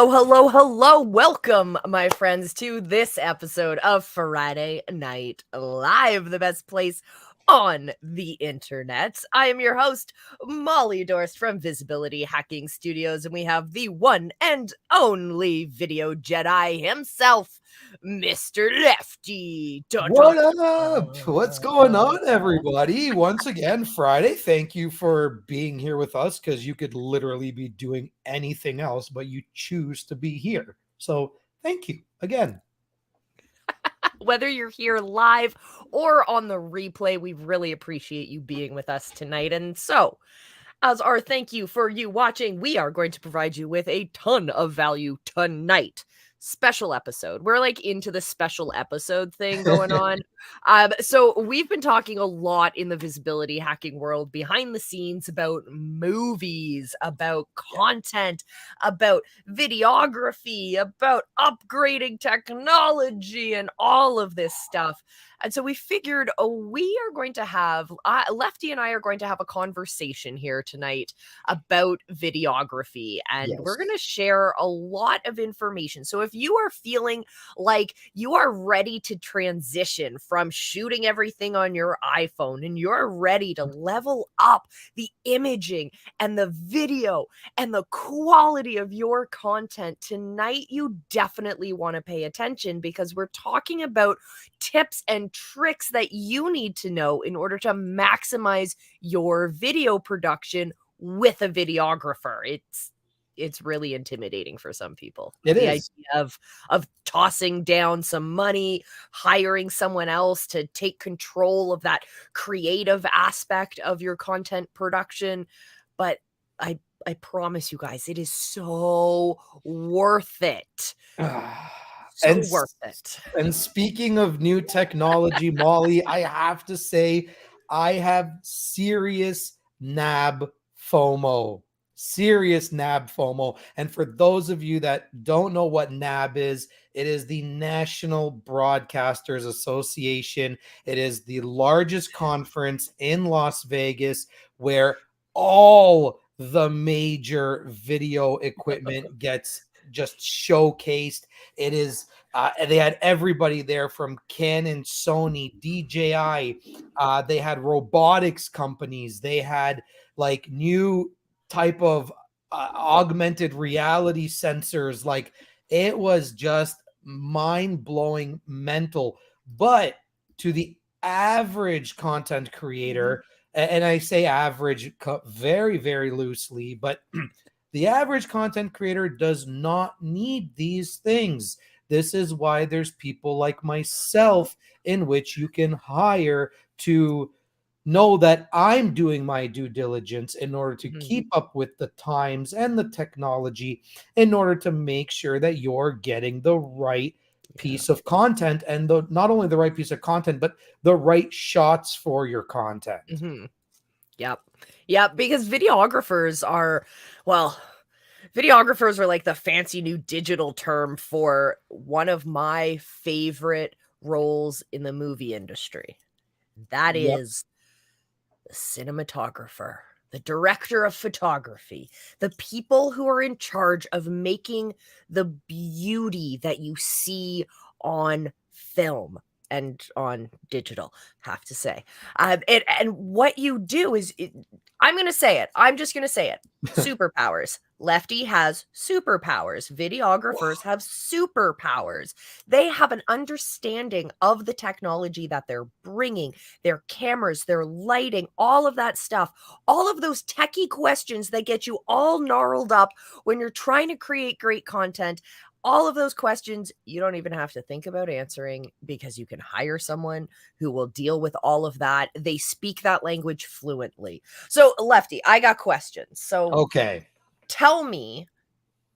Hello, hello, hello. Welcome, my friends, to this episode of Friday Night Live, the best place on the internet. I am your host, Molly Dorst from Visibility Hacking Studios, and we have the one and only video Jedi himself, Mr. Lefty. What up? What's going on, everybody? Once again, Friday. Thank you for being here with us because you could literally be doing anything else, but you choose to be here. So thank you again. Whether you're here live or on the replay, we really appreciate you being with us tonight. And so, as our thank you for you watching, we are going to provide you with a ton of value tonight. Special episode. We're like into the special episode thing going on. So we've been talking a lot in the visibility hacking world behind the scenes about movies, about content, about videography, about upgrading technology, and all of this stuff. And so we figured we are going to have, Lefty and I are going to have a conversation here tonight about videography. And we're going to share a lot of information. So if you are feeling like you are ready to transition from shooting everything on your iPhone and you're ready to level up the imaging and the video and the quality of your content, tonight you definitely want to pay attention because we're talking about tips and tricks that you need to know in order to maximize your video production with a videographer. It's really intimidating for some people. It the is. idea of tossing down some money, hiring someone else to take control of that creative aspect of your content production. But I promise you guys, it is so worth it. Worth it. And speaking of new technology, Molly, I have to say, I have serious NAB FOMO. Serious NAB FOMO. And for those of you that don't know what NAB is, it is the National Broadcasters Association. It is the largest conference in Las Vegas where all the major video equipment gets just showcased. It is they had everybody there from Canon, Sony, DJI. They had robotics companies. They had like new type of augmented reality sensors. Like, it was just mind-blowing, mental. But to the average content creator, and I say average very, very loosely, but the average content creator does not need these things. This is why there's people like myself in which you can hire to know that I'm doing my due diligence in order to keep up with the times and the technology, in order to make sure that you're getting the right piece of content, and not only the right piece of content, but the right shots for your content. Yep, because videographers are like the fancy new digital term for one of my favorite roles in the movie industry. That is the cinematographer, the director of photography, the people who are in charge of making the beauty that you see on film and on digital, have to say. And what you do is, I'm going to say it. I'm just going to say it. Superpowers. Lefty has superpowers. Videographers have superpowers. They have an understanding of the technology that they're bringing, their cameras, their lighting, all of that stuff, all of those techie questions that get you all gnarled up when you're trying to create great content. All of those questions you don't even have to think about answering because you can hire someone who will deal with all of that. They speak that language fluently. So, Lefty, I got questions. So, okay, tell me,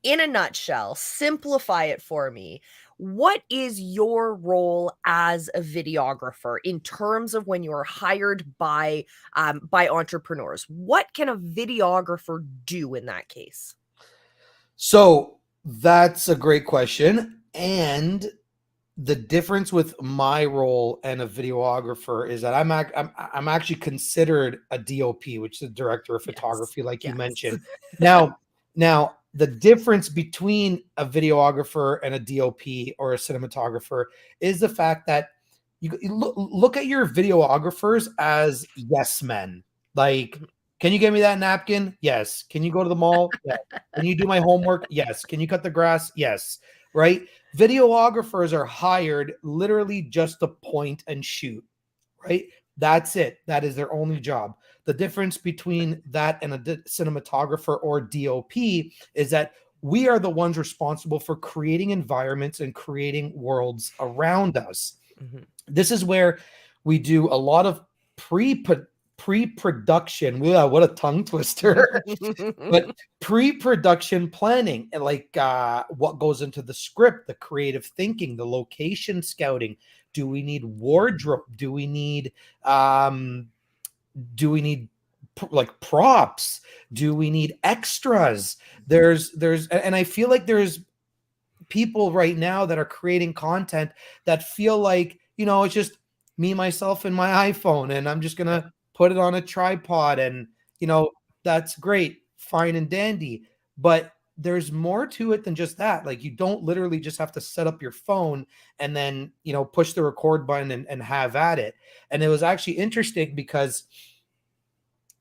in a nutshell, simplify it for me. What is your role as a videographer in terms of when you're hired by entrepreneurs? What can a videographer do in that case? So that's a great question. And the difference with my role and a videographer is that I'm actually considered a DOP, which is the director of photography, like you mentioned. Now, the difference between a videographer and a DOP or a cinematographer is the fact that you look at your videographers as yes men. Like, Mhm. can you get me that napkin? Yes. Can you go to the mall? Yes. Can you do my homework? Yes. Can you cut the grass? Yes. Right? Videographers are hired literally just to point and shoot, right? That's it. That is their only job. The difference between that and a cinematographer or DOP is that we are the ones responsible for creating environments and creating worlds around us. Mhm. This is where we do a lot of pre pre-production. Yeah, what a tongue twister. But pre-production planning and like what goes into the script, the creative thinking, the location scouting. Do we need wardrobe? Um do we need like props? Do we need extras? There's and I feel like there's people right now that are creating content that feel like, it's just me, myself, and my iPhone, and I'm just Yeah. gonna put it on a tripod, and that's great, fine and dandy. But there's more to it than just that. Like, you don't literally just have to set up your phone and then, push the record button and have at it. And it was actually interesting because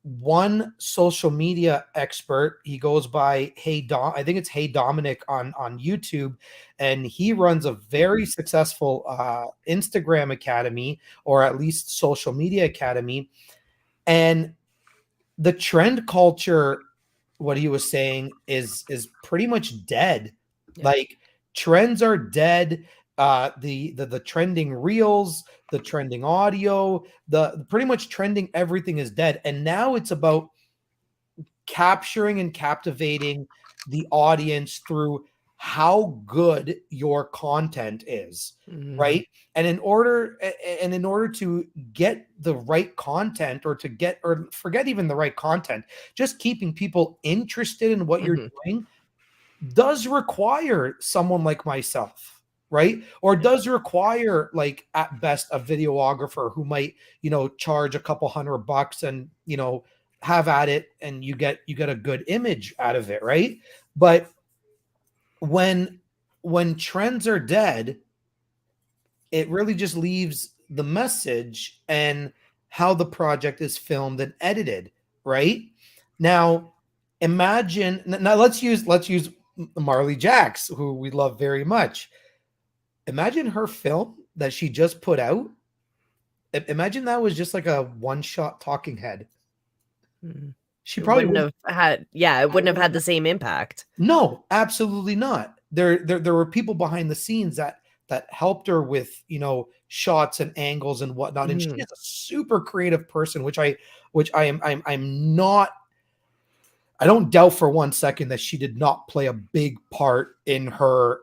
one social media expert, he goes by Hey Dom, I think it's Hey Dominic on YouTube, and he runs a very successful Instagram academy, or at least social media academy. And the trend culture, what he was saying, is pretty much dead. Yeah. Like, trends are dead. The trending reels, the trending audio, the pretty much trending everything is dead. And now it's about capturing and captivating the audience through how good your content is, Mhm. right? And in order to get the right content, or to get, or forget even the right content, just keeping people interested in what you're Mhm. doing does require someone like myself, right? Or Yeah. does require, like, at best, a videographer who might, charge a couple $100 and, have at it, and you get a good image out of it, right? But when when trends are dead, it really just leaves the message and how the project is filmed and edited, right? Now, now let's use Marley Jacks, who we love very much. Imagine her film that she just put out. Imagine that was just like a one-shot talking head. Mhm. She It probably wouldn't would. have had yeah, it wouldn't have had the same impact. No, absolutely not. There were people behind the scenes that helped her with, shots and angles and whatnot. And she Mhm. is a super creative person, which I'm not. I don't doubt for one second that she did not play a big part in her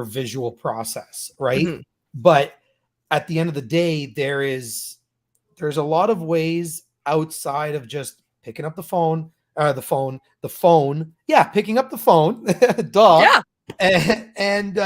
visual process, right? Mhm. But at the end of the day, there's a lot of ways outside of just picking up the phone, yeah, picking up the phone, duh, Yeah. and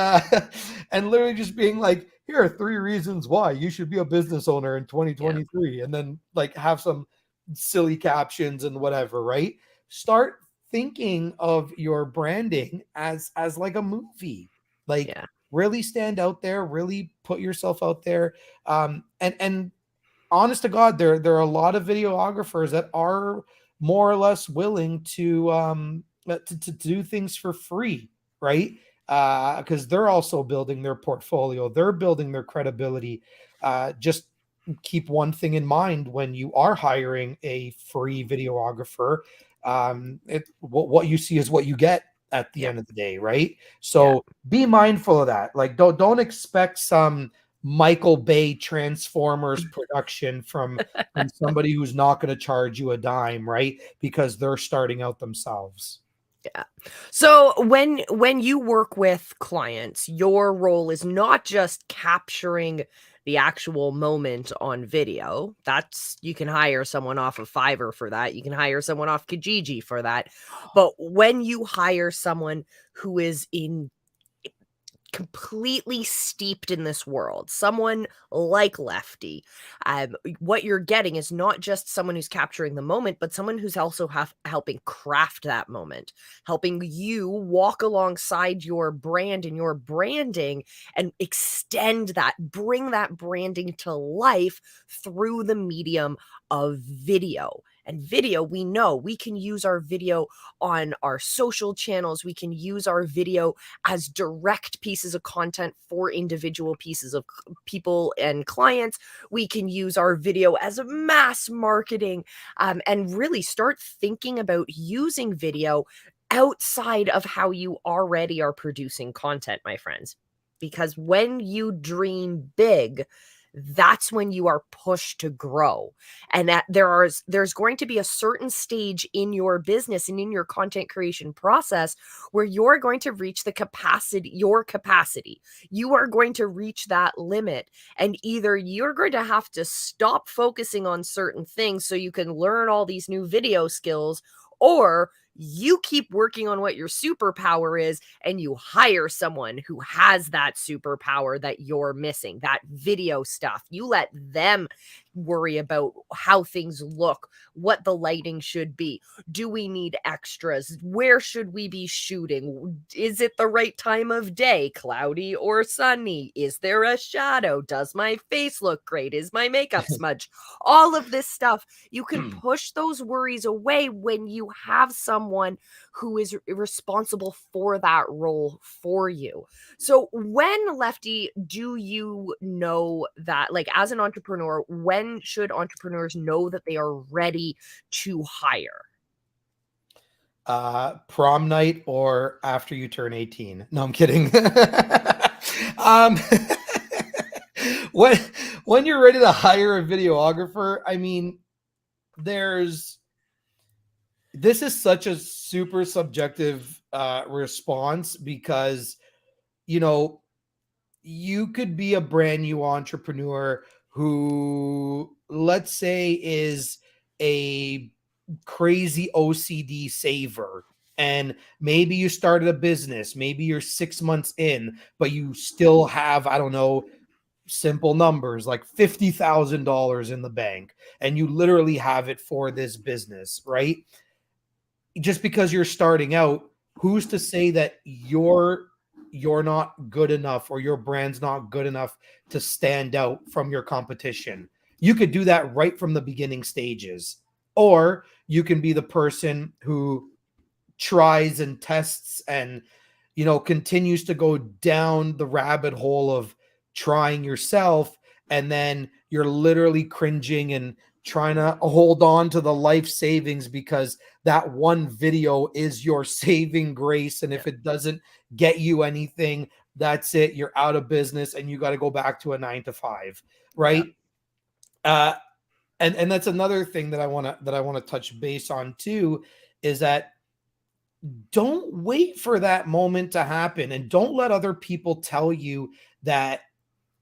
and literally just being like, here are 3 reasons why you should be a business owner in Yeah. 2023, and then like have some silly captions and whatever, right? Start thinking of your branding as like a movie, like Yeah. really stand out there, really put yourself out there, and honest to God, there are a lot of videographers that are more or less willing to do things for free, right? Because they're also building their portfolio, they're building their credibility. Just keep one thing in mind when you are hiring a free videographer. What you see is what you get at the Yeah. end of the day, right? Yeah. So be mindful of that. Like, don't expect some Michael Bay Transformers production from somebody who's not going to charge you a dime, right? Because they're starting out themselves. Yeah. So when you work with clients, your role is not just capturing the actual moment on video. That's you can hire someone off of Fiverr for that. You can hire someone off Kijiji for that. But when you hire someone who is in completely steeped in this world, someone like Lefty, what you're getting is not just someone who's capturing the moment, but someone who's also helping craft that moment, helping you walk alongside your brand and your branding and extend that, bring that branding to life through the medium of video. And video, we know we can use our video on our social channels. We can use our video as direct pieces of content for individual pieces of people and clients. We can use our video as a mass marketing, and really start thinking about using video outside of how you already are producing content, my friends. Because when you dream big, that's when you are pushed to grow. And that there's going to be a certain stage in your business and in your content creation process where you're going to reach the capacity, your capacity. You are going to reach that limit. And either you're going to have to stop focusing on certain things so you can learn all these new video skills, or you keep working on what your superpower is and you hire someone who has that superpower that you're missing, that video stuff. You let them worry about how things look, what the lighting should be. Do we need extras? Where should we be shooting? Is it the right time of day, cloudy or sunny? Is there a shadow? Does my face look great? Is my makeup smudged? All of this stuff, you can push those worries away when you have someone who is responsible for that role for you. So when, Lefty, do you know that, like, as an entrepreneur, when should entrepreneurs know that they are ready to hire? Prom night or after you turn 18. No, I'm kidding. um, when when you're ready to hire a videographer, I mean, there's this is such a super subjective response because you know you could be a brand new entrepreneur who, let's say, is a crazy OCD saver. And maybe you started a business, maybe you're 6 months in, but you still have, I don't know, simple numbers like $50,000 in the bank, and you literally have it for this business, right? Just because you're starting out, who's to say that you're not good enough or your brand's not good enough to stand out from your competition? You could do that right from the beginning stages. Or you can be the person who tries and tests and continues to go down the rabbit hole of trying yourself, and then you're literally cringing and trying to hold on to the life savings because that one video is your saving grace, and Yeah. if it doesn't get you anything, that's it, you're out of business and you got to go back to a 9 to 5, Yeah. right? Uh and that's another thing that I want to touch base on too, is that don't wait for that moment to happen, and don't let other people tell you that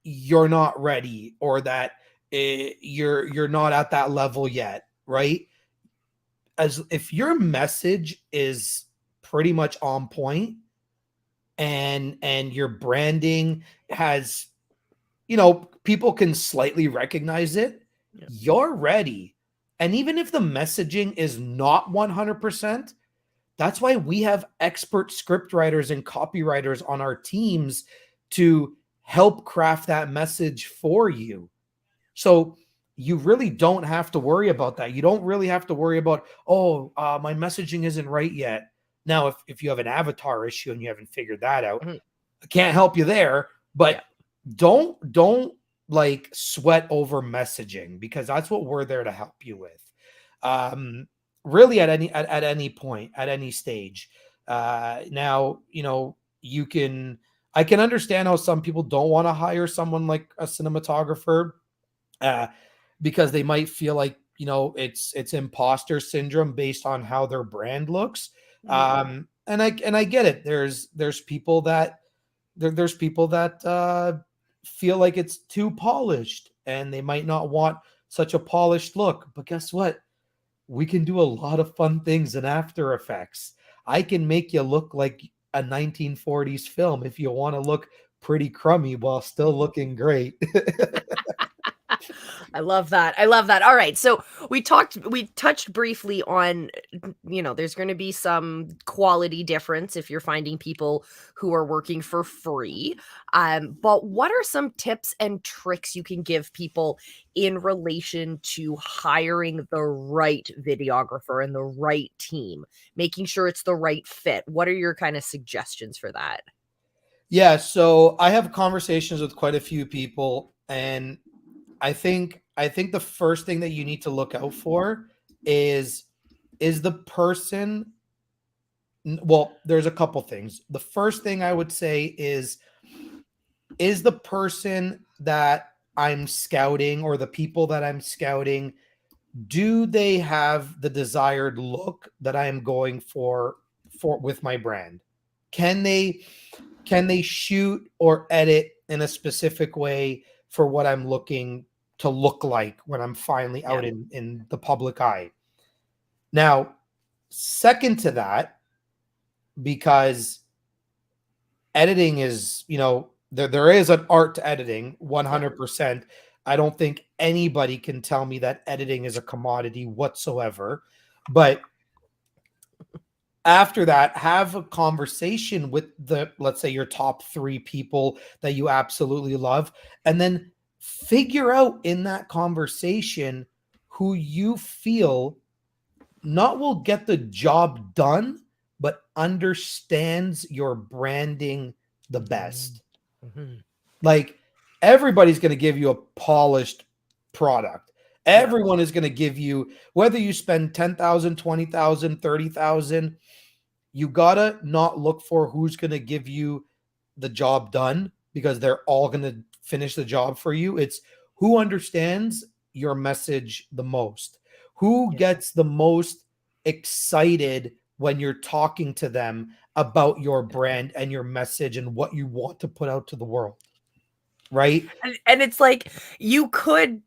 you're not ready or that you're not at that level yet, right? As if your message is pretty much on point, and your branding has, people can slightly recognize it, Yeah. you're ready. And even if the messaging is not 100%, that's why we have expert script writers and copywriters on our teams to help craft that message for you. So you really don't have to worry about that. You don't really have to worry about, oh, my messaging isn't right yet. Now, if you have an avatar issue and you haven't figured that out, Mhm. I can't help you there. Yeah. But don't like sweat over messaging, because that's what we're there to help you with. Um, Really, at any point, at any stage. Now, you can I can understand how some people don't want to hire someone like a cinematographer, uh, because they might feel like, it's imposter syndrome based on how their brand looks. Mhm. And I get it. There's people that there's people that feel like it's too polished, and they might not want such a polished look. But guess what? We can do a lot of fun things in After Effects. I can make you look like a 1940s film if you want to look pretty crummy while still looking great. I love that. I love that. All right. So we touched briefly on, there's going to be some quality difference if you're finding people who are working for free. But what are some tips and tricks you can give people in relation to hiring the right videographer and the right team, making sure it's the right fit? What are your kind of suggestions for that? Yeah, so I have conversations with quite a few people, and I think the first thing that you need to look out for is the person. Well, there's a couple things. The first thing I would say is the person that I'm scouting, or the people that I'm scouting, do they have the desired look that I am going for with my brand? Can they shoot or edit in a specific way for what I'm looking to look like when I'm finally Yeah. out in the public eye? Now, second to that, because editing is, there is an art to editing, Yeah. 100%. I don't think anybody can tell me that editing is a commodity whatsoever. But after that, have a conversation with let's say, your top 3 people that you absolutely love, and then figure out in that conversation who you feel not will get the job done, but understands your branding the Mhm. best. Mhm. Like, everybody's going to give you a polished product. Yeah. Everyone is going to give you, whether you spend 10,000, 20,000, 30,000. You gotta not look for who's gonna give you the job done, because they're all gonna finish the job for you. It's who understands your message the most, who Yeah. gets the most excited when you're talking to them about your brand and your message and what you want to put out to the world, right? And it's like, you could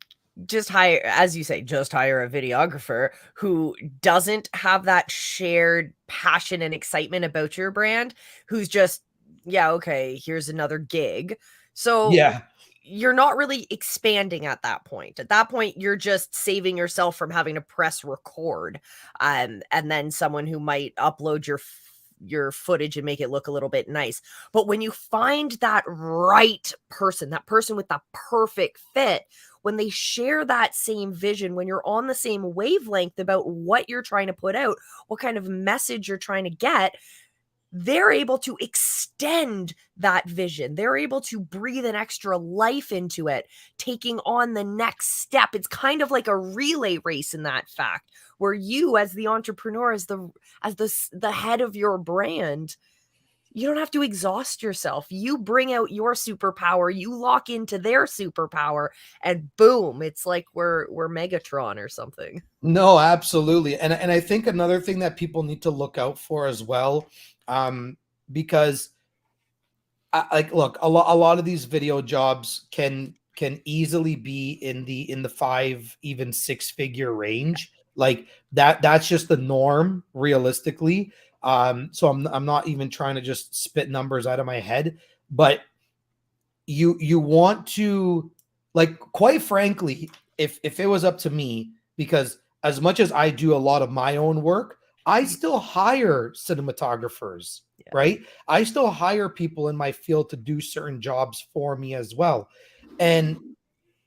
just hire, as you say, just hire a videographer who doesn't have that shared passion and excitement about your brand, who's just, yeah, okay, here's another gig. So Yeah. you're not really expanding at that point. At that point, you're just saving yourself from having to press record, and then someone who might upload your footage and make it look a little bit nice. But when you find that right person, that person with that perfect fit, when they share that same vision, when you're on the same wavelength about what you're trying to put out, what kind of message you're trying to get, they're able to extend that vision. They're able to breathe an extra life into it, taking on the next step. It's kind of like a relay race in that fact, where you, as the entrepreneur, as the head of your brand, you don't have to exhaust yourself. You bring out your superpower, you lock into their superpower, and boom, it's like we're Megatron or something. No, absolutely. And I think another thing that people need to look out for as well, um, because like, look, a lot of these video jobs can easily be in the 5, even 6-figure range. Like, that's just the norm realistically. So I'm not even trying to just spit numbers out of my head, but you want to, like, quite frankly, if it was up to me, because as much as I do a lot of my own work, I Mhm. still hire cinematographers, Yeah. right? I still hire people in my field to do certain jobs for me as well. And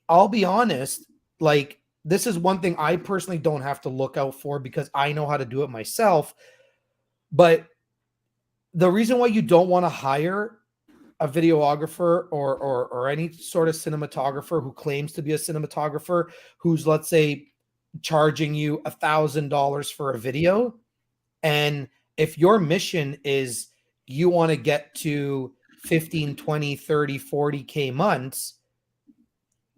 I'll be honest, like, this is one thing I personally don't have to look out for, because I know how to do it myself. But the reason why you don't want to hire a videographer, or any sort of cinematographer who claims to be a cinematographer, who's, let's say, charging you $1,000 for a video, and if your mission is you want to get to 15, 20, 30, 40K months,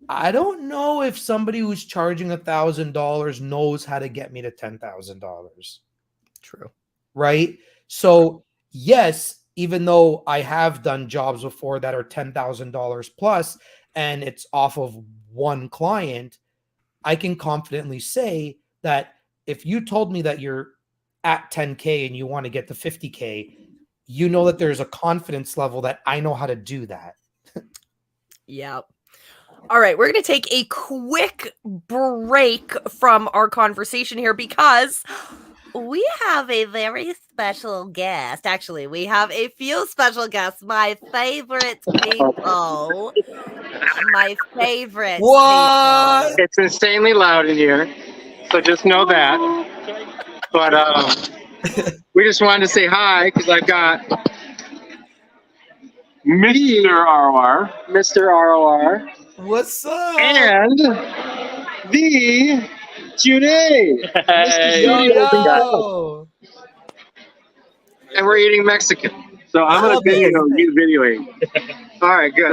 I don't know if somebody who's charging $1,000 knows how to get me to $10,000. True. Right? True. So, yes, even though I have done jobs before that are $10,000 plus, and it's off of one client, I can confidently say that if you told me that you're at 10K and you want to get to 50K, you know that there's a confidence level that I know how to do that. Yep. All right, we're going to take a quick break from our conversation here because we have a very special guest. Actually, we have a few special guests, my favorite people. My favorite What? people. It's insanely loud in here, so just know that. But we just wanted to say hi because I've got Mr. ROR, Mr. ROR, What's up? and the Junaid, Mr. Yo, Studio Guy. yo. And we're eating Mexican. So I'm gonna Love it. video you videoing. All right, good.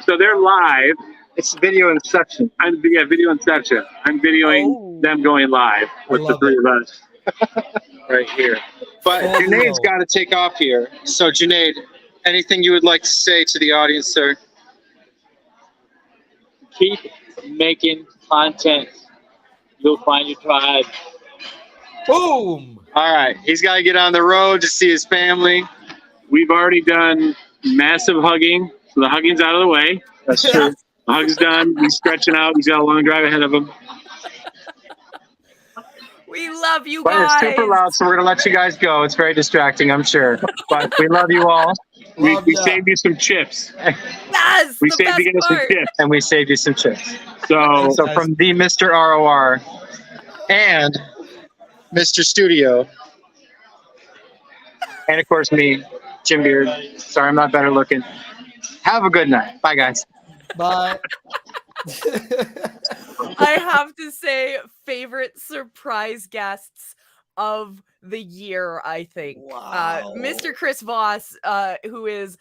So they're live. It's video inception. Video inception. I'm videoing Oh. them going live with the love three it. of us right here. But Full Junaid's blow. got to take off here. So Junaid, anything you would like to say to the audience, sir? Keep making content. You'll find your tribe. Boom. All right, he's got to get on the road to see his family. We've already done massive hugging, so the hugging's out of the way. That's true. The hug's done. He's stretching out. He's got a long drive ahead of him. We love you But guys. it's super loud, so we're gonna let you guys go. It's very distracting, I'm sure. But we love you all, We Love ya. saved you some chips. Yes, We the saved best you guys some part. chips. and we saved you some chips. So So from the Mr. ROR and Mr. Studio, and of course me, Jim Beard. Sorry, I'm not better looking. Have a good night. Bye, guys. Bye. I have to say, favorite surprise guests of the year, I think. Wow. Mr. Chris Voss, who is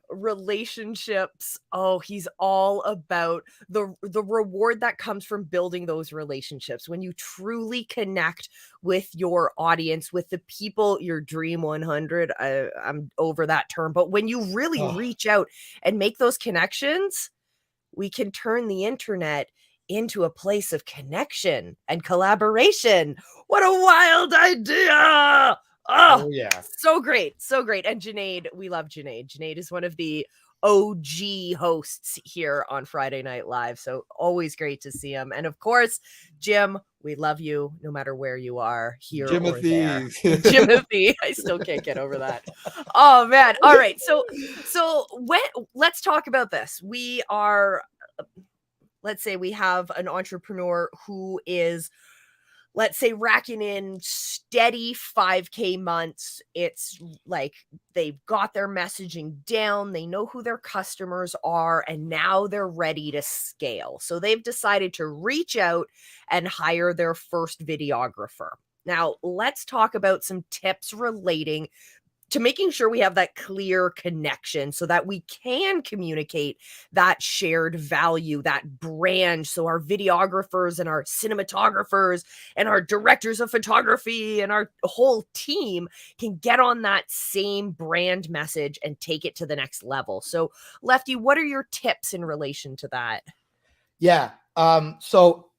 relationships. Oh, he's all about the reward that comes from building those relationships. When you truly connect with your audience, with the people, your dream 100, I'm over that term, but when you really Oh. reach out and make those connections, we can turn the internet into a place of connection and collaboration. What a wild idea! Oh, yeah. So great, so great. And Junaid, we love Junaid. Junaid is one of the OG hosts here on Friday Night Live, so always great to see him. And of course, Jim, we love you no matter where you are, here or there. Jimothy. Jimothy, I still can't get over that. Oh man! All right, so let's talk about this. We are, let's say, we have an entrepreneur who is, let's say, racking in steady 5K months. It's like they've got their messaging down, they know who their customers are, and now they're ready to scale. So they've decided to reach out and hire their first videographer. Now, let's talk about some tips relating to making sure we have that clear connection so that we can communicate that shared value, that brand. So our videographers and our cinematographers and our directors of photography and our whole team can get on that same brand message and take it to the next level. So Lefty, what are your tips in relation to that? Yeah. So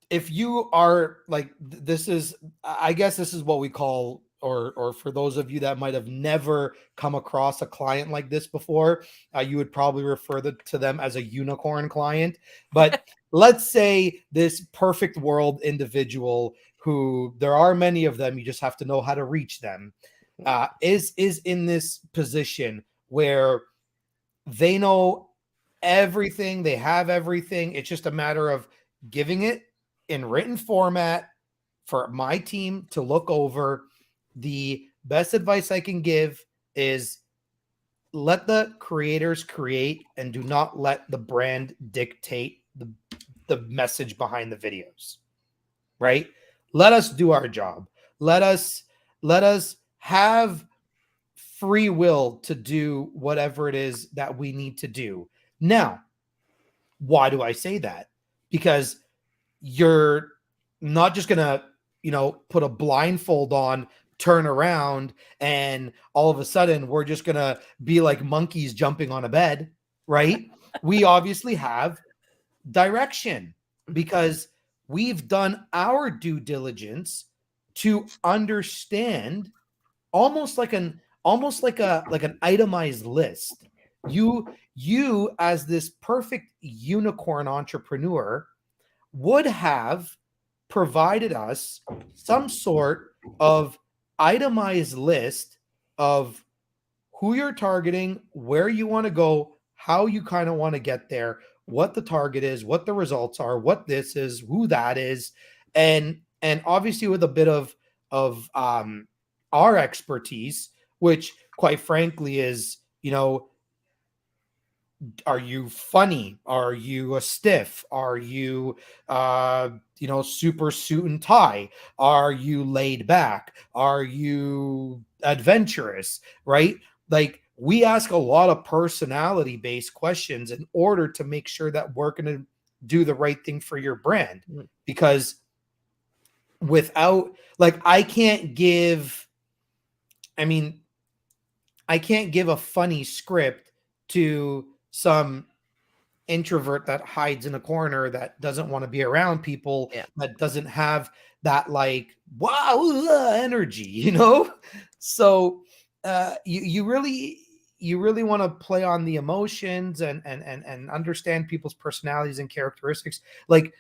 if you are like, this is, I guess this is what we call, or for those of you that might have never come across a client like this before, you would probably refer to them as a unicorn client. But let's say this perfect world individual, who there are many of them, you just have to know how to reach them, is in this position where they know everything, they have everything. It's just a matter of giving it in written format for my team to look over. The best advice I can give is let the creators create and do not let the brand dictate the message behind the videos, right? Let us do our job. Let us have free will to do whatever it is that we need to do. Now, why do I say that? Because you're not just going to, put a blindfold on, turn around, and all of a sudden we're just going to be like monkeys jumping on a bed, right? We obviously have direction because we've done our due diligence to understand almost like an itemized list. you as this perfect unicorn entrepreneur would have provided us some sort of itemized list of who you're targeting, where you want to go, how you kind of want to get there, what the target is, what the results are, what this is, who that is, and obviously with a bit of our expertise, which quite frankly is, are you funny? Are you a stiff? Are you super suit and tie? Are you laid back? Are you adventurous? Right? Like we ask a lot of personality based questions in order to make sure that we're going to do the right thing for your brand, because without, like, I can't give a funny script to some introvert that hides in a corner, that doesn't want to be around people, that doesn't have that like wow energy, So you really want to play on the emotions and understand people's personalities and characteristics. Like,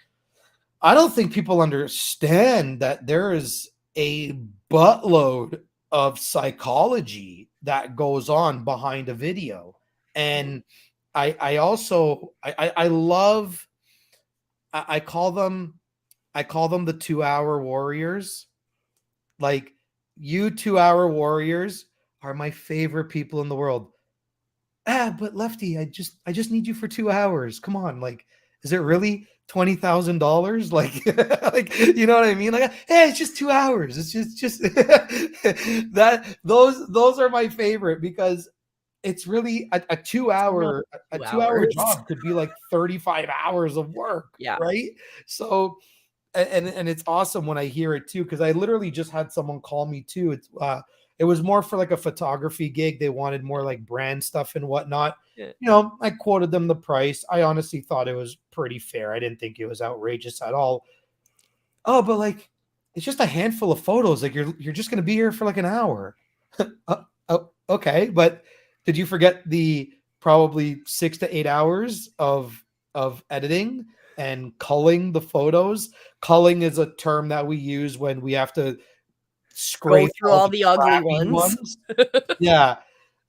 I don't think people understand that there is a buttload of psychology that goes on behind a video. And I also love, I call them the 2-hour warriors. Like, you 2-hour warriors are my favorite people in the world. But Lefty, I just need you for 2 hours. Come on. Like, is it really $20,000? Like, like, you know what I mean? Like, hey, it's just 2 hours. It's just that those are my favorite, because it's really a 2-hour a 2-hour job could be like 35 hours of work. Yeah. Right. So, and it's awesome when I hear it too, because I literally just had someone call me too. It was more for like a photography gig. They wanted more like brand stuff and whatnot. I quoted them the price. I honestly thought it was pretty fair. I didn't think it was outrageous at all. Oh, but like, it's just a handful of photos. Like, you're just going to be here for like an hour. Oh, okay. But did you forget the probably 6 to 8 hours of editing and culling the photos? Culling is a term that we use when we have to scrape through all the ugly ones. Yeah.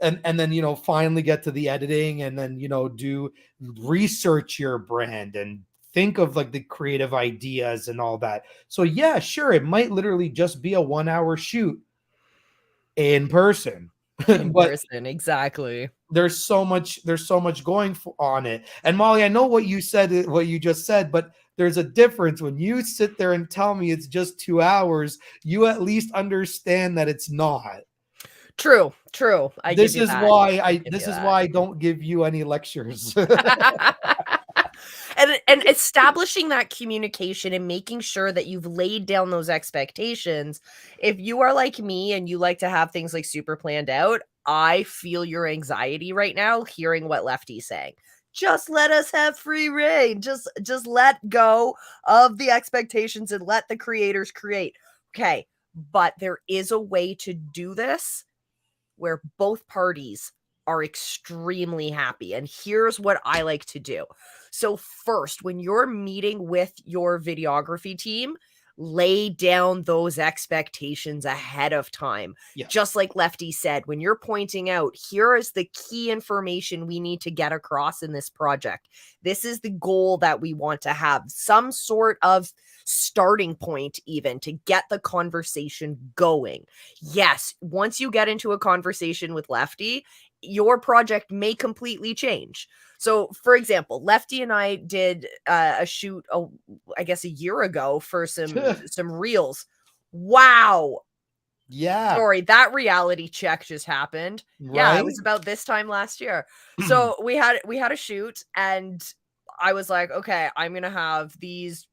And then, finally get to the editing, and then, do research your brand and think of like the creative ideas and all that. So yeah, sure. It might literally just be a 1-hour shoot in person. In But person, exactly. there's so much going on it. And Molly, I know what you just said, but there's a difference. When you sit there and tell me it's just 2 hours, you at least understand that it's not. True. This is why I don't give you any lectures. And establishing that communication and making sure that you've laid down those expectations. If you are like me and you like to have things like super planned out, I feel your anxiety right now hearing what Lefty's saying. Just let us have free reign. Just let go of the expectations and let the creators create. Okay, but there is a way to do this where both parties are extremely happy. And here's what I like to do. So first, when you're meeting with your videography team, lay down those expectations ahead of time. Yeah. Just like Lefty said, when you're pointing out, here is the key information we need to get across in this project. This is the goal that we want to have, some sort of starting point even to get the conversation going. Yes, once you get into a conversation with Lefty, your project may completely change. So, for example, Lefty and I did a shoot, I guess a year ago for some reels. Wow. Yeah. Sorry, that reality check just happened. Right? Yeah, it was about this time last year. So we had a shoot, and I was like, okay, I'm gonna have these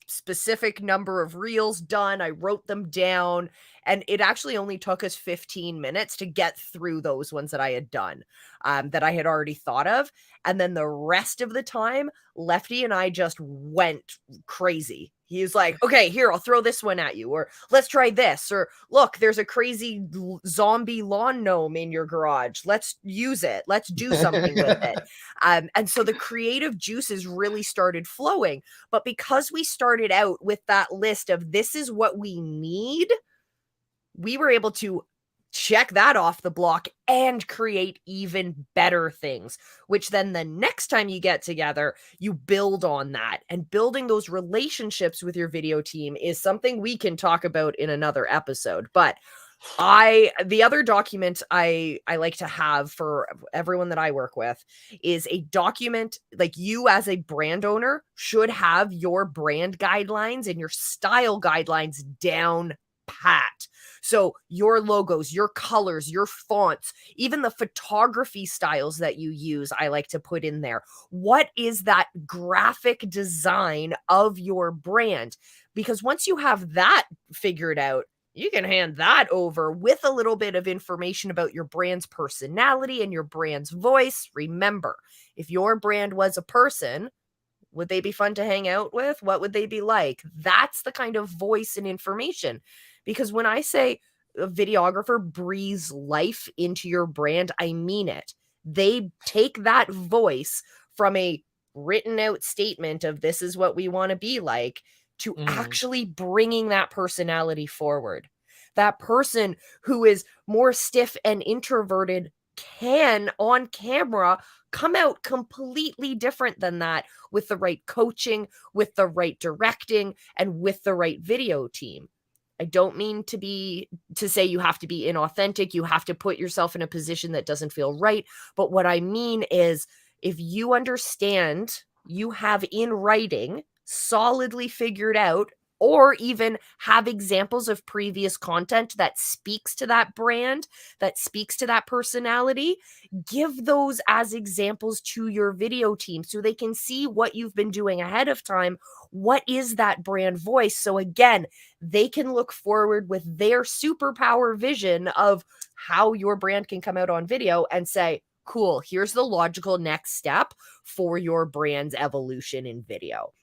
specific number of reels done. I wrote them down, and it actually only took us 15 minutes to get through those ones that I had done, that I had already thought of. And then the rest of the time, Lefty and I just went crazy He's like, okay, here, I'll throw this one at you, or let's try this, or look, there's a crazy zombie lawn gnome in your garage. Let's use it. Let's do something with it. And so the creative juices really started flowing. But because we started out with that list of this is what we need, we were able to check that off the block and create even better things, which then the next time you get together, you build on that. And building those relationships with your video team is something we can talk about in another episode. But the other document I like to have for everyone that I work with is a document. Like, you as a brand owner should have your brand guidelines and your style guidelines down pat. So your logos, your colors, your fonts, even the photography styles that you use, I like to put in there. What is that graphic design of your brand? Because once you have that figured out, you can hand that over with a little bit of information about your brand's personality and your brand's voice. Remember, if your brand was a person, would they be fun to hang out with? What would they be like? That's the kind of voice and information. Because when I say a videographer breathes life into your brand, I mean it. They take that voice from a written out statement of this is what we want to be like to actually bringing that personality forward. That person who is more stiff and introverted can, on camera, come out completely different than that with the right coaching, with the right directing, and with the right video team. I don't mean to say you have to be inauthentic, you have to put yourself in a position that doesn't feel right, but what I mean is, if you understand, you have in writing solidly figured out, or even have examples of previous content that speaks to that brand, that speaks to that personality, give those as examples to your video team so they can see what you've been doing ahead of time. What is that brand voice? So again, they can look forward with their superpower vision of how your brand can come out on video and say, cool, here's the logical next step for your brand's evolution in video.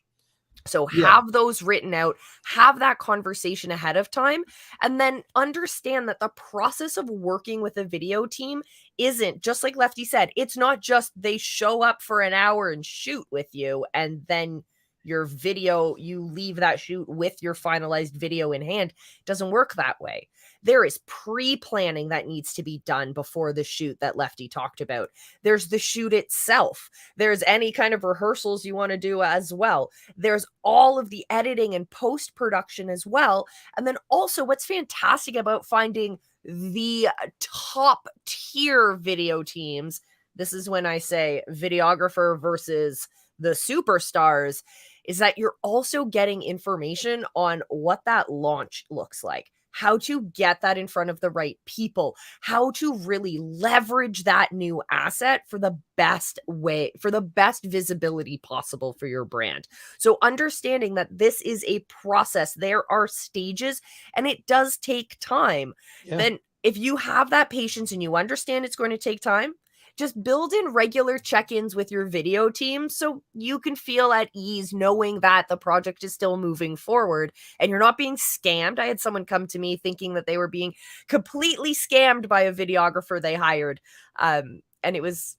So have those written out, have that conversation ahead of time, and then understand that the process of working with a video team isn't, just like Lefty said, it's not just they show up for an hour and shoot with you, and then your video, you leave that shoot with your finalized video in hand. It doesn't work that way. There is pre-planning that needs to be done before the shoot that Lefty talked about. There's the shoot itself. There's any kind of rehearsals you want to do as well. There's all of the editing and post-production as well. And then also, what's fantastic about finding the top tier video teams, this is when I say videographer versus the superstars, is that you're also getting information on what that launch looks like, how to get that in front of the right people, how to really leverage that new asset for the best way, for the best visibility possible for your brand. So understanding that this is a process, there are stages, and it does take time. Then if you have that patience and you understand it's going to take time, just build in regular check-ins with your video team so you can feel at ease knowing that the project is still moving forward and you're not being scammed. I had someone come to me thinking that they were being completely scammed by a videographer they hired. And it was,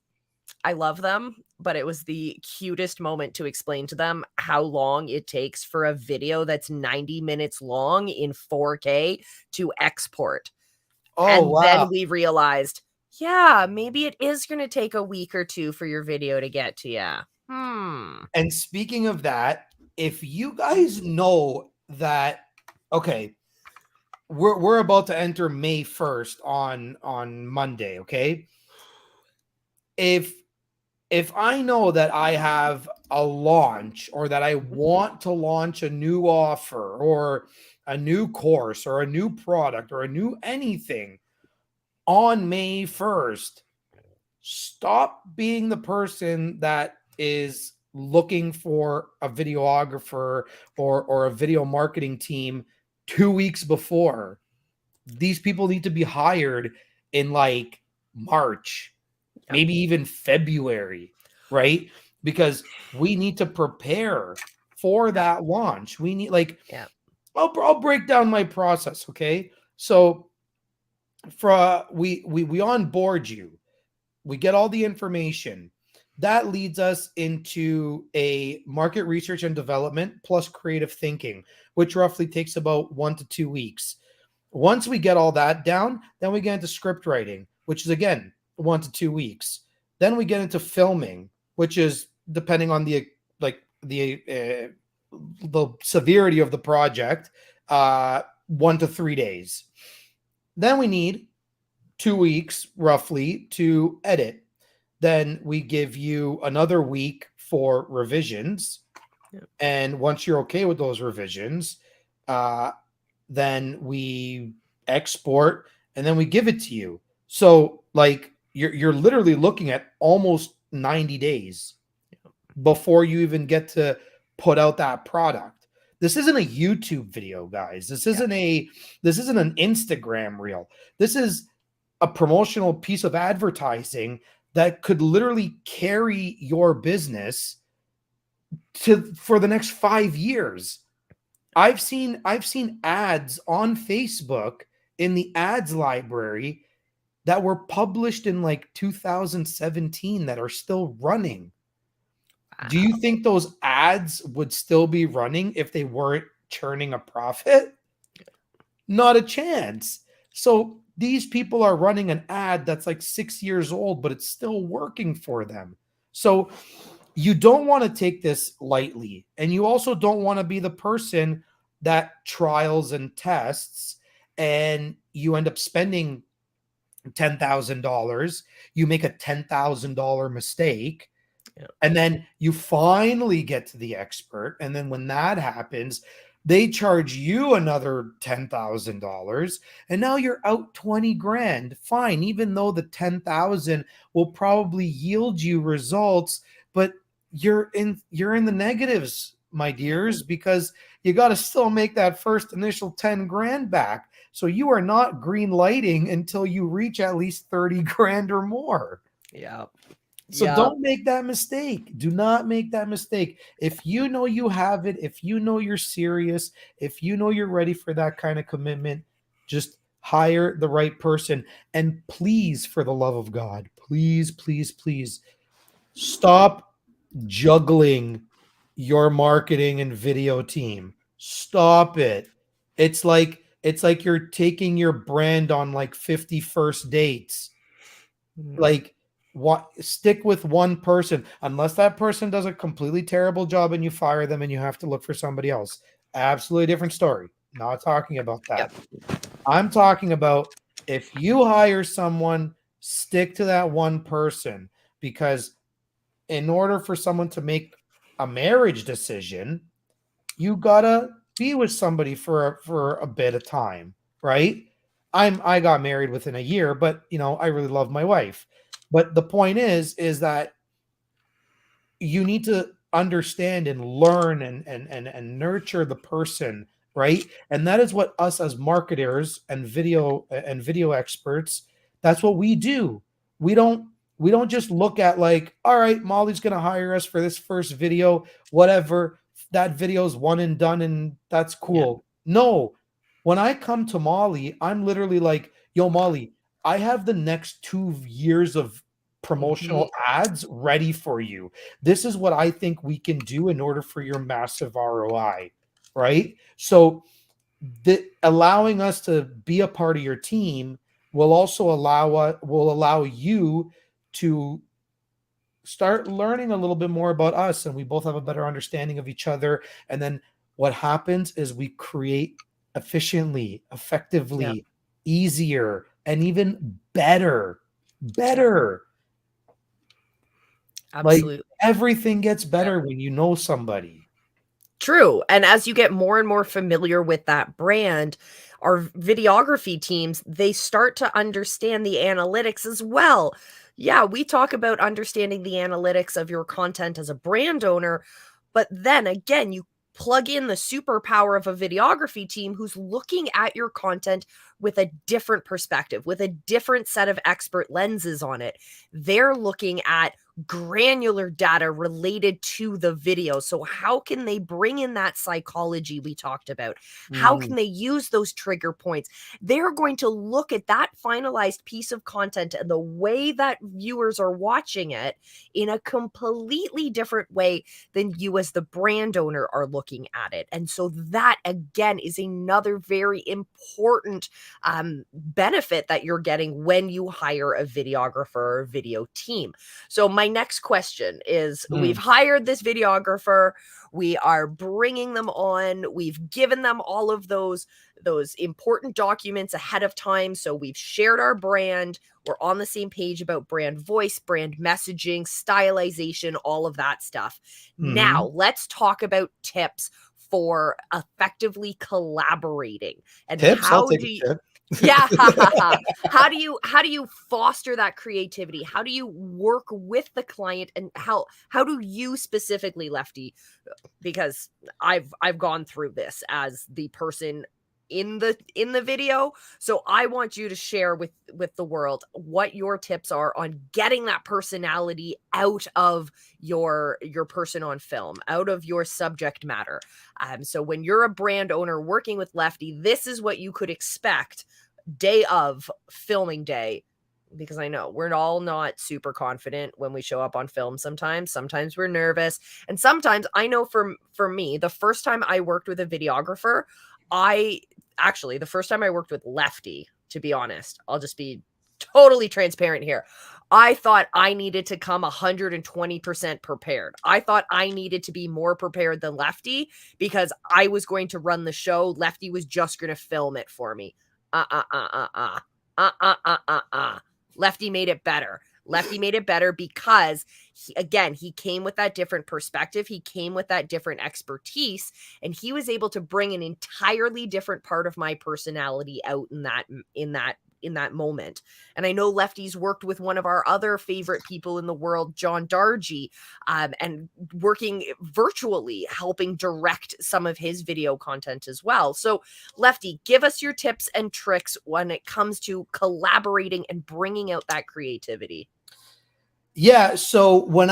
I love them, but it was the cutest moment to explain to them how long it takes for a video that's 90 minutes long in 4K to export. And then we realized, yeah, maybe it is going to take a week or two for your video to get to you. And speaking of that, if you guys know that, okay, we're about to enter May 1st on Monday, okay? If I know that I have a launch, or that I want to launch a new offer or a new course or a new product or a new anything on May 1st, stop being the person that is looking for a videographer or a video marketing team 2 weeks before. These people need to be hired in like March, maybe even February, right? Because we need to prepare for that launch. We need like, Yeah. I'll break down my process. Okay. So we onboard you, we get all the information that leads us into a market research and development plus creative thinking, which roughly takes about 1 to 2 weeks. Once we get all that down, then we get into script writing, which is again 1 to 2 weeks. Then we get into filming, which is depending on the the severity of the project, 1 to 3 days. Then we need 2 weeks roughly to edit. Then we give you another week for revisions. Yep. And once you're okay with those revisions, then we export and then we give it to you. So like you're literally looking at almost 90 days before you even get to put out that product. This isn't a YouTube video, guys. This isn't an Instagram reel. This is a promotional piece of advertising that could literally carry your business for the next 5 years. I've seen ads on Facebook in the ads library that were published in like 2017 that are still running. Wow. Do you think those ads would still be running if they weren't churning a profit? Not a chance. So these people are running an ad that's like 6 years old, but it's still working for them. So you don't want to take this lightly. And you also don't want to be the person that trials and tests and you end up spending $10,000. You make a $10,000 mistake. Yep. And then you finally get to the expert. And then when that happens, they charge you another $10,000. And now you're out 20 grand. Fine. Even though the 10,000 will probably yield you results, but you're in the negatives, my dears, because you got to still make that first initial 10 grand back. So you are not green lighting until you reach at least 30 grand or more. Yeah. So don't make that mistake. Do not make that mistake. If you know you have it, if you know you're serious, if you know you're ready for that kind of commitment, just hire the right person. And please, for the love of God, please, please, please stop juggling your marketing and video team. Stop it. It's like you're taking your brand on like 50 first dates. Like, what? Stick with one person unless that person does a completely terrible job and you fire them and you have to look for somebody else. Absolutely different story. Not talking about that. I'm talking about if you hire someone, stick to that one person, because in order for someone to make a marriage decision, you gotta be with somebody for a bit of time, right? I got married within a year, but I really love my wife. But the point is that you need to understand and learn and nurture the person, right? And that is what us as marketers and video experts, that's what we do. We don't just look at like, all right, Molly's going to hire us for this first video, whatever, that video's one and done and that's cool. No. When I come to Molly, I'm literally like, yo, Molly, I have the next 2 years of promotional ads ready for you. This is what I think we can do in order for your massive ROI, right? So allowing us to be a part of your team will also allow you to start learning a little bit more about us, and we both have a better understanding of each other. And then what happens is we create efficiently, effectively, easier, and even better. Absolutely. Like, everything gets better when you know somebody. True. And as you get more and more familiar with that brand, our videography teams, they start to understand the analytics as well. Yeah, we talk about understanding the analytics of your content as a brand owner, but then again, you plug in the superpower of a videography team who's looking at your content with a different perspective, with a different set of expert lenses on it. They're looking at granular data related to the video. So how can they bring in that psychology we talked about? How Mhm. can they use those trigger points? They're going to look at that finalized piece of content and the way that viewers are watching it in a completely different way than you as the brand owner are looking at it. And so that again is another very important benefit that you're getting when you hire a videographer or video team. So my next question is, we've Mm. hired this videographer, we are bringing them on, we've given them all of those important documents ahead of time, so we've shared our brand, we're on the same page about brand voice, brand messaging, stylization, all of that stuff. Now, Mhm. let's talk about tips for effectively collaborating. And Tips? I'll how take do a you tip. yeah. How do you foster that creativity? How do you work with the client, and how do you specifically, Lefty, because I've gone through this as the person in the video. So I want you to share with the world what your tips are on getting that personality out of your person on film, out of your subject matter. So when you're a brand owner working with Lefty, this is what you could expect day of filming day, because I know we're all not super confident when we show up on film sometimes. Sometimes we're nervous. And sometimes I know for me, the first time I worked with a videographer, I actually the first time I worked with Lefty, to be honest, I'll just be totally transparent here. I thought I needed to come 120% prepared. I thought I needed to be more prepared than Lefty because I was going to run the show. Lefty was just going to film it for me. Uh uh uh uh uh. Lefty made it better. Lefty made it better because he came with that different perspective. He came with that different expertise, and he was able to bring an entirely different part of my personality out in that moment. And I know Lefty's worked with one of our other favorite people in the world, John Dargy, and working virtually, helping direct some of his video content as well. So, Lefty, give us your tips and tricks when it comes to collaborating and bringing out that creativity. Yeah, so when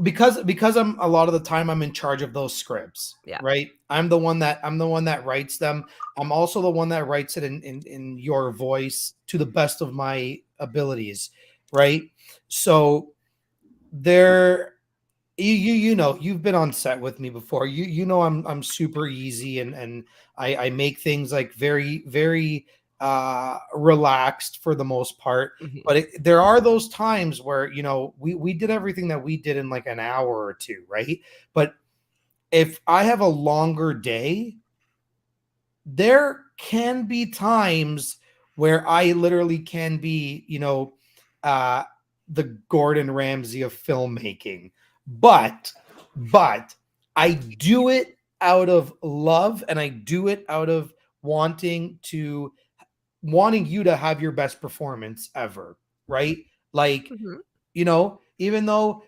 because I'm a lot of the time I'm in charge of those scripts, Yeah. right? I'm the one that writes them. I'm also the one that writes it in your voice to the best of my abilities, right? So there you know, you've been on set with me before. You know I'm super easy, and I make things like very relaxed for the most part. Mhm. But there are those times where, you know, we did everything that we did in like an hour or two, right? But if I have a longer day, there can be times where I literally can be, you know, uh, the Gordon Ramsay of filmmaking. But, but I do it out of love, and I do it out of wanting you to have your best performance ever, right? Like, Mhm. you know, even though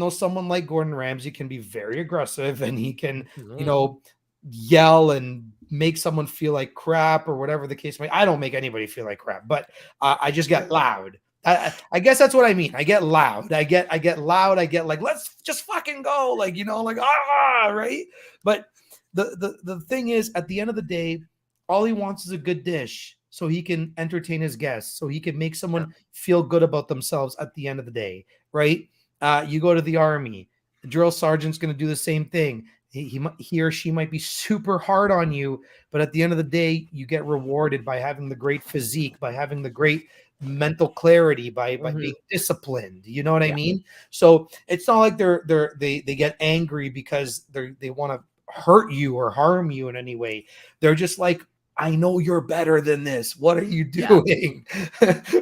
someone like Gordon Ramsay can be very aggressive, and he can, you Mhm. know, yell and make someone feel like crap or whatever the case may. I don't make anybody feel like crap, but I just get loud. I guess that's what I mean. I get loud. I get loud. I get like, let's just fucking go, like, you know, like, right. But the thing is, at the end of the day, all he wants is a good dish so he can entertain his guests, so he can make Yeah. someone feel good about themselves at the end of the day, right? You go to the army, the drill sergeant's going to do the same thing. He or she might be super hard on you, but at the end of the day, you get rewarded by having the great physique, by having the great mental clarity, by Mhm. being disciplined. You know what I Yeah. mean? So it's not like they get angry because they want to hurt you or harm you in any way. They're just like, I know you're better than this. What are you Yeah. doing?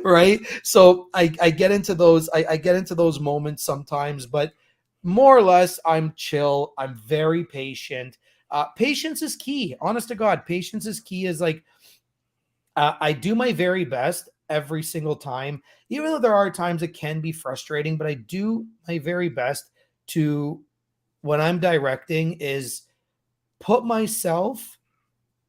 Right. So I get into those, I get into those moments sometimes, but more or less I'm chill. I'm very patient. Patience is key. Honest to God, patience is key. Is like, I do my very best every single time, even though there are times it can be frustrating, but I do my very best to, when I'm directing, is put myself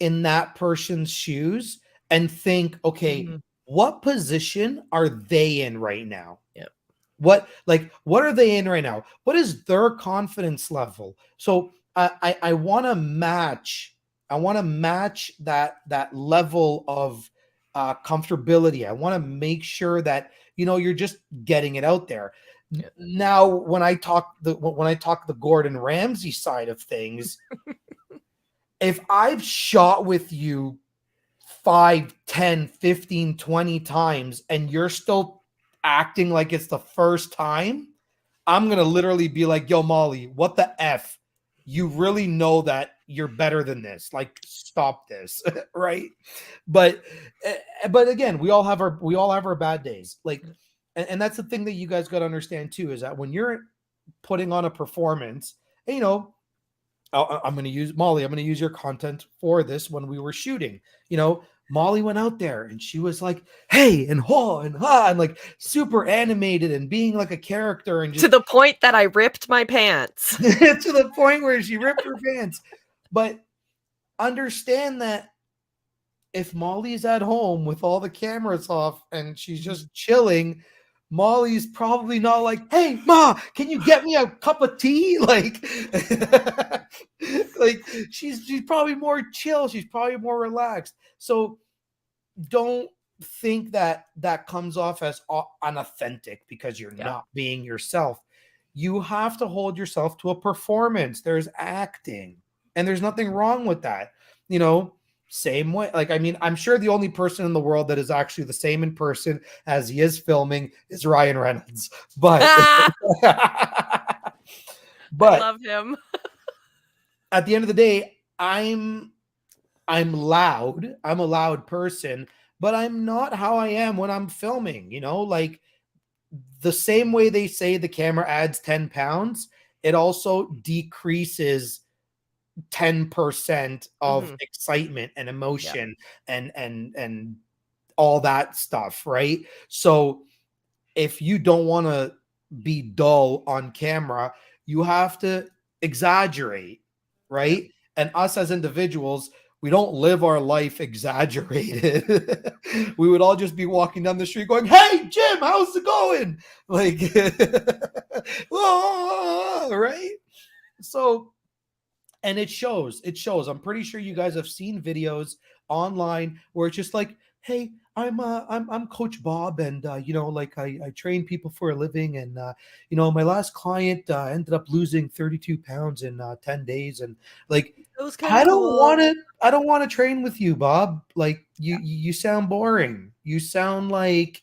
in that person's shoes and think, okay, Mhm. what position are they in right now? Yeah. What are they in right now? What is their confidence level? So I want to match. I want to match that level of comfortability. I want to make sure that you're just getting it out there. Yeah. Now, when I talk the Gordon Ramsay side of things, if I've shot with you 5, 10, 15, 20 times and you're still acting like it's the first time, I'm going to literally be like, yo, Molly, what the F? You really know that you're better than this. Like, stop this. Right. But, but again, we all have our bad days. Like, and that's the thing that you guys got to understand too, is that when you're putting on a performance, and, I'm going to use Molly. I'm going to use your content for this. When we were shooting, Molly went out there and she was like, hey, and ho, and ha, and like super animated and being like a character, and just to the point that I ripped my pants. to the point where she ripped her pants. But understand that if Molly's at home with all the cameras off and she's just chilling, Molly's probably not like, hey, Ma, can you get me a cup of tea? Like, like she's probably more chill. She's probably more relaxed. So don't think that comes off as unauthentic because you're not being yourself. You have to hold yourself to a performance. There's acting, and there's nothing wrong with that. Same way. Like, I mean, I'm sure the only person in the world that is actually the same in person as he is filming is Ryan Reynolds. But, I love him. At the end of the day, I'm loud. I'm a loud person, but I'm not how I am when I'm filming. Like the same way they say the camera adds 10 pounds, it also decreases 10% of excitement and emotion and all that stuff, right? So if you don't want to be dull on camera, you have to exaggerate, right? And us as individuals, we don't live our life exaggerated. We would all just be walking down the street going, hey, Jim, how's it going? Like, right? So, and it shows. I'm pretty sure you guys have seen videos online where it's just like, hey, I'm Coach Bob, and like I train people for a living, and my last client ended up losing 32 pounds in 10 days, and like It was kind of cool. I don't want to train with you, Bob. Like you sound boring. You sound like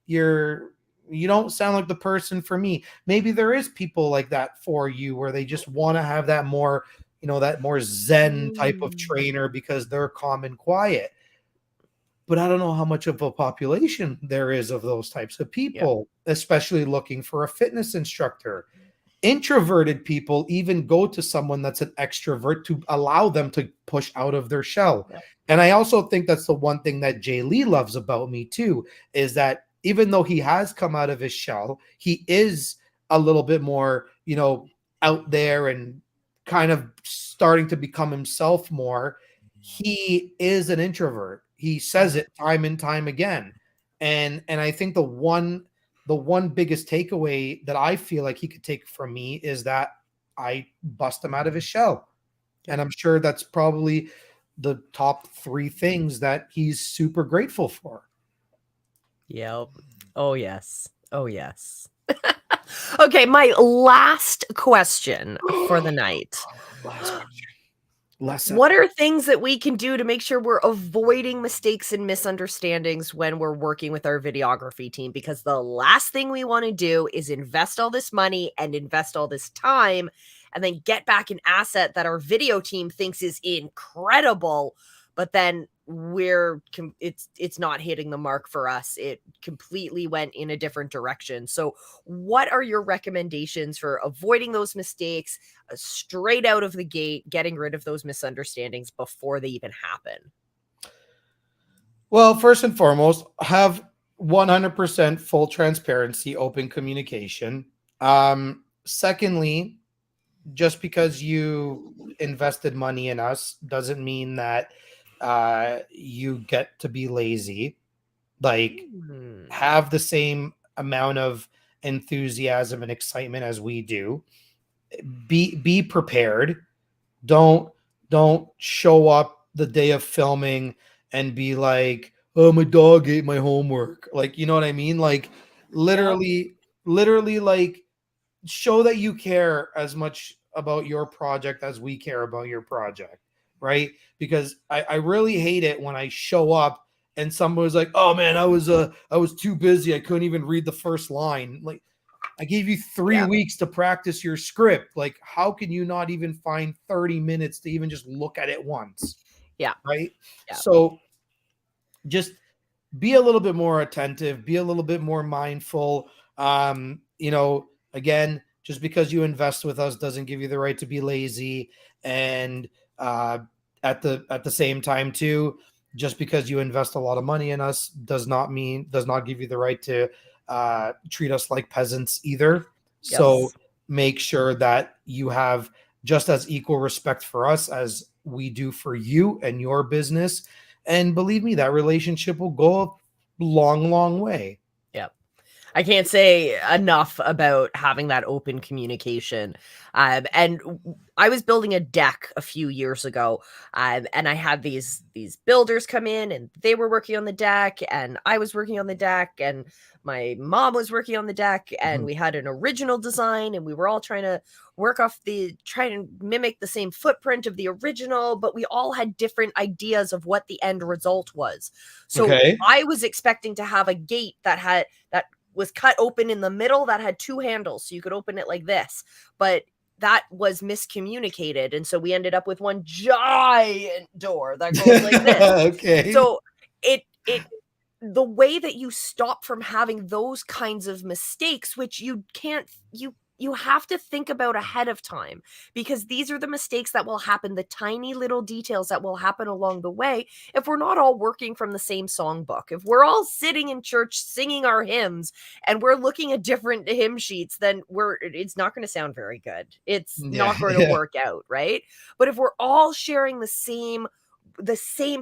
you don't sound like the person for me. Maybe there is people like that for you where they just want to have that more, that more zen type of trainer because they're calm and quiet. But I don't know how much of a population there is of those types of people, especially looking for a fitness instructor. Introverted people even go to someone that's an extrovert to allow them to push out of their shell. And I also think that's the one thing that Jay Lee loves about me too, is that even though he has come out of his shell, he is a little bit more, out there and kind of starting to become himself more. He is an introvert. He says it time and time again. And I think the one biggest takeaway that I feel like he could take from me is that I bust him out of his shell. And I'm sure that's probably the top 3 things that he's super grateful for. Yep. Oh, yes. Oh, yes. Okay, my last question for the night. Last question. What are things that we can do to make sure we're avoiding mistakes and misunderstandings when we're working with our videography team? Because the last thing we want to do is invest all this money and invest all this time and then get back an asset that our video team thinks is incredible, but then it's not hitting the mark for us. It completely went in a different direction. So what are your recommendations for avoiding those mistakes straight out of the gate, getting rid of those misunderstandings before they even happen? Well, first and foremost, have 100% full transparency, open communication. Secondly, just because you invested money in us doesn't mean that you get to be lazy. Like, have the same amount of enthusiasm and excitement as we do. Be prepared. Don't show up the day of filming and be like, oh, my dog ate my homework. Like, you know what I mean? Like, literally, like, show that you care as much about your project as we care about your project, right? Because I really hate it when I show up and somebody's like, oh man, I was too busy, I couldn't even read the first line. Like, I gave you 3 weeks to practice your script. Like, how can you not even find 30 minutes to even just look at it once? Yeah. Right. Yeah. So just be a little bit more attentive, be a little bit more mindful. Again, just because you invest with us doesn't give you the right to be lazy. And at the same time too, just because you invest a lot of money in us does not give you the right to treat us like peasants either. Yes. So make sure that you have just as equal respect for us as we do for you and your business. And believe me, that relationship will go a long way. Yep. I can't say enough about having that open communication. And I was building a deck a few years ago, and I had these builders come in, and they were working on the deck, and I was working on the deck, and my mom was working on the deck, and we had an original design, and we were all trying to try to mimic the same footprint of the original, but we all had different ideas of what the end result was. So I was expecting to have a gate that was cut open in the middle that had 2 handles, so you could open it like this, but that was miscommunicated, and so we ended up with one giant door that goes like this. Okay. So the way that you stop from having those kinds of mistakes, which you have to think about ahead of time, because these are the mistakes that will happen, the tiny little details that will happen along the way if we're not all working from the same songbook. If we're all sitting in church singing our hymns and we're looking at different hymn sheets, then it's not going to sound very good. It's not going to work out, right? But if we're all sharing the same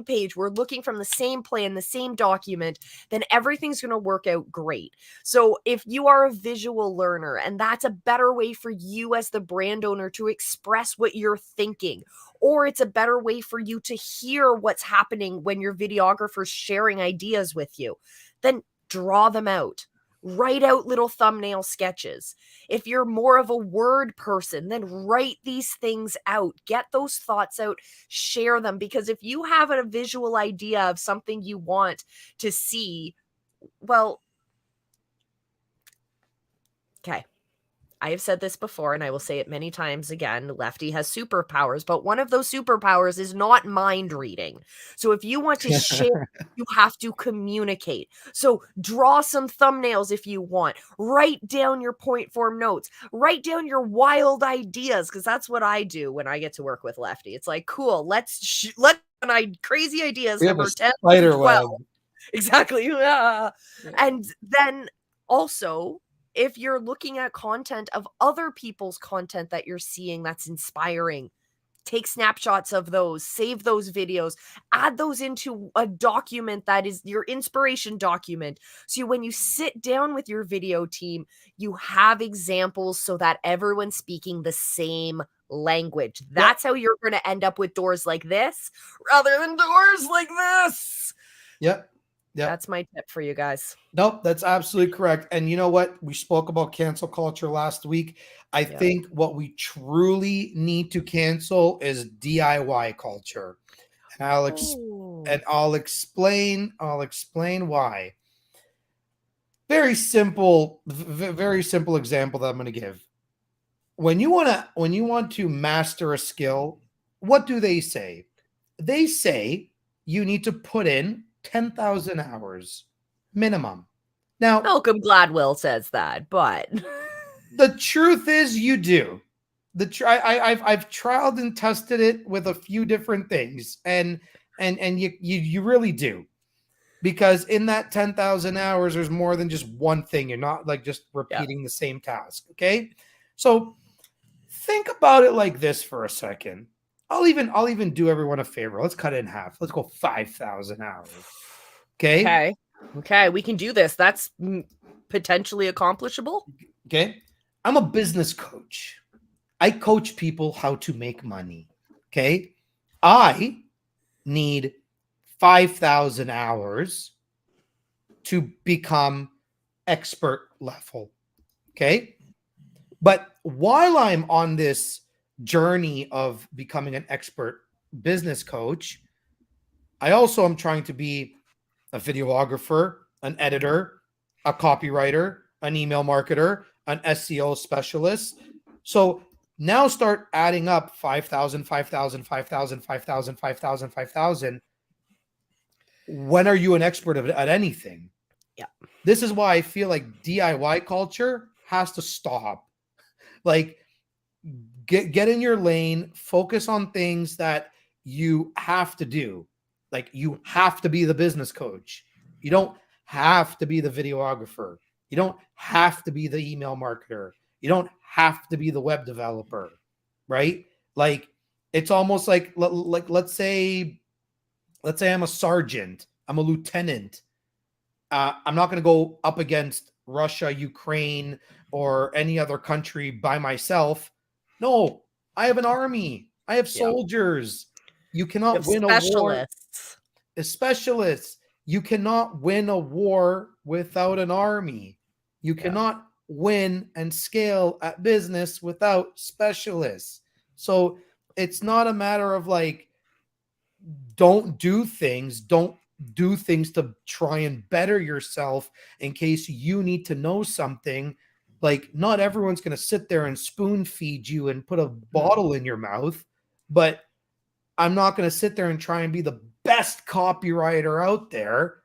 page, we're looking from the same plan, the same document, then everything's going to work out great. So if you are a visual learner and that's a better way for you as the brand owner to express what you're thinking, or it's a better way for you to hear what's happening when your videographer's sharing ideas with you, then draw them out. Write out little thumbnail sketches. If you're more of a word person, then write these things out. Get those thoughts out, share them. Because if you have a visual idea of something you want to see, well, okay. I have said this before, and I will say it many times again. Lefty has superpowers, but one of those superpowers is not mind reading. So if you want to share, you have to communicate. So draw some thumbnails if you want. Write down your point form notes. Write down your wild ideas, because that's what I do when I get to work with Lefty. It's like, cool, let's crazy ideas number 10 to 12. Exactly. Yeah. And then also, if you're looking at content of other people's content that you're seeing that's inspiring, take snapshots of those, save those videos, add those into a document that is your inspiration document. So when you sit down with your video team, you have examples so that everyone's speaking the same language. That's how you're going to end up with doors like this rather than doors like this. Yep. That's my tip for you guys. Nope, that's absolutely correct. And you know what? We spoke about cancel culture last week. I think what we truly need to cancel is DIY culture. And I'll explain why. Very simple example that I'm going to give. When you want to master a skill, what do they say? They say you need to put in 10,000 hours minimum. Now, Malcolm Gladwell says that, but the truth is you do. I've trialed and tested it with a few different things, and you really do, because in that 10,000 hours, there's more than just one thing. You're not like just repeating the same task. Okay, so think about it like this for a second. I'll even do everyone a favor. Let's cut it in half. Let's go 5,000 hours. Okay. Okay, we can do this. That's potentially accomplishable? Okay. I'm a business coach. I coach people how to make money. Okay. I need 5,000 hours to become expert level. Okay. But while I'm on this journey of becoming an expert business coach, I also am trying to be a videographer, an editor, a copywriter, an email marketer, an SEO specialist. So now start adding up 5,000, 5,000, 5,000, 5,000, 5,000, 5,000. When are you an expert at anything? Yeah. This is why I feel like DIY culture has to stop. Like, get in your lane, focus on things that you have to do. Like, you have to be the business coach. You don't have to be the videographer. You don't have to be the email marketer. You don't have to be the web developer, right? Like, it's almost like let's say I'm a sergeant, I'm a lieutenant. I'm not going to go up against Russia, Ukraine, or any other country by myself. No, I have an army. I have Yeah. soldiers. You You cannot have win a war. specialists. Specialists. You cannot win a war without an army. You Yeah. cannot win and scale at business without specialists. So it's not a matter of like, don't do things to try and better yourself in case you need to know something. Like, not everyone's going to sit there and spoon feed you and put a bottle in your mouth, but I'm not going to sit there and try and be the best copywriter out there.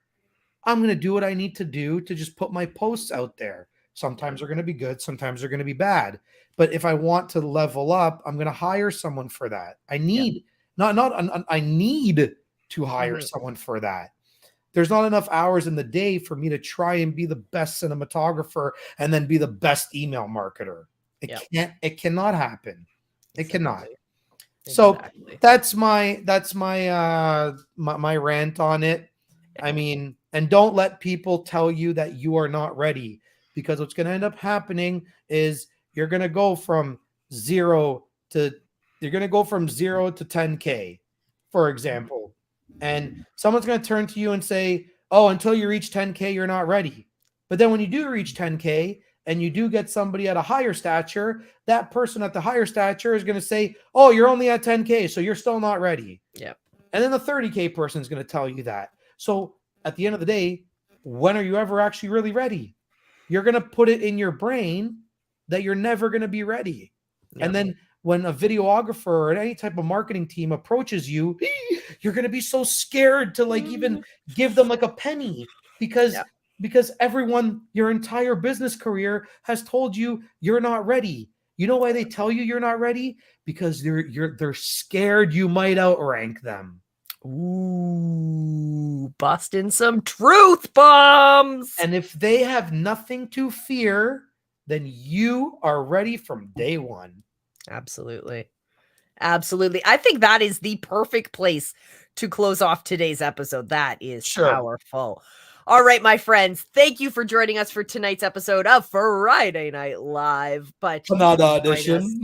I'm going to do what I need to do to just put my posts out there. Sometimes they're going to be good, sometimes they're going to be bad. But if I want to level up, I'm going to hire someone for that. I need I need to hire someone for that. There's not enough hours in the day for me to try and be the best cinematographer and then be the best email marketer. It cannot happen. It cannot. So that's my my rant on it. I mean, and don't let people tell you that you are not ready, because what's going to end up happening is you're going to go from 0 to 10K, for example. And someone's going to turn to you and say, "Oh, until you reach 10K, you're not ready." But then when you do reach 10K and you do get somebody at a higher stature, that person at the higher stature is going to say, "Oh, you're only at 10K, so you're still not ready." Yeah. And then the 30K person is going to tell you that. So at the end of the day, when are you ever actually really ready? You're going to put it in your brain that you're never going to be ready. Yep. And then when a videographer or any type of marketing team approaches you, you're going to be so scared to like even give them like a penny, because everyone, your entire business career has told you you're not ready. You know why they tell you you're not ready? Because they're scared you might outrank them. Ooh, busting some truth bombs. And if they have nothing to fear, then you are ready from day one. Absolutely. Absolutely. I think that is the perfect place to close off today's episode. That is powerful. All right, my friends, thank you for joining us for tonight's episode of Friday Night Live. But Canada edition.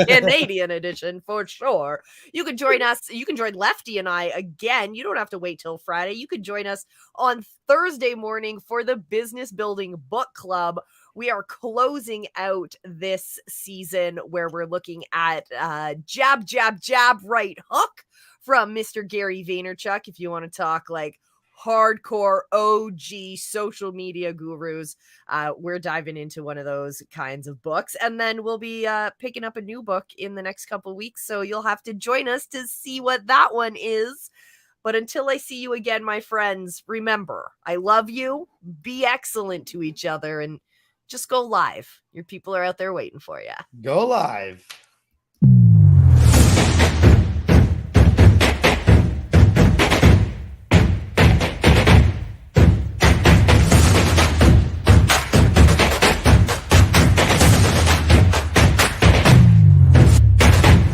Canadian edition for sure. You can join us. You can join Lefty and I again. You don't have to wait till Friday. You can join us on Thursday morning for the Business Building Book Club. We are closing out this season where we're looking at Jab, Jab, Jab, Right Hook from Mr. Gary Vaynerchuk. If you want to talk like hardcore OG social media gurus, we're diving into one of those kinds of books. And then we'll be picking up a new book in the next couple weeks. So you'll have to join us to see what that one is. But until I see you again, my friends, remember, I love you. Be excellent to each other and just go live. Your people are out there waiting for you. Go live.